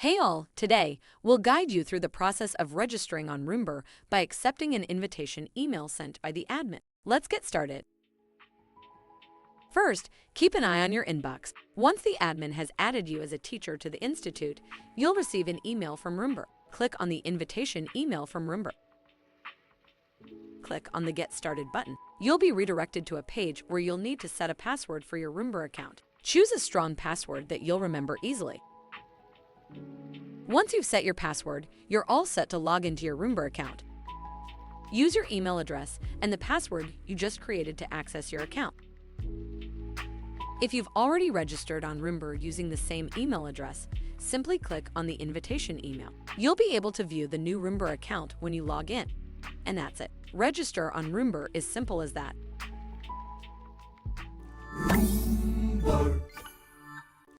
Hey all, today we'll guide you through the process of registering on Roombr by accepting an invitation email sent by the admin. Let's get started. First, keep an eye on your inbox. Once the admin has added you as a teacher to the institute, you'll receive an email from Roombr. Click on the invitation email from Roombr. Click on the Get Started button. You'll be redirected to a page where you'll need to set a password for your Roombr account. Choose a strong password that you'll remember easily. Once you've set your password, you're all set to log into your Roombr account. Use your email address and the password you just created to access your account. If you've already registered on Roombr using the same email address, simply click on the invitation email. You'll be able to view the new Roombr account when you log in. And that's it. Register on Roombr is simple as that.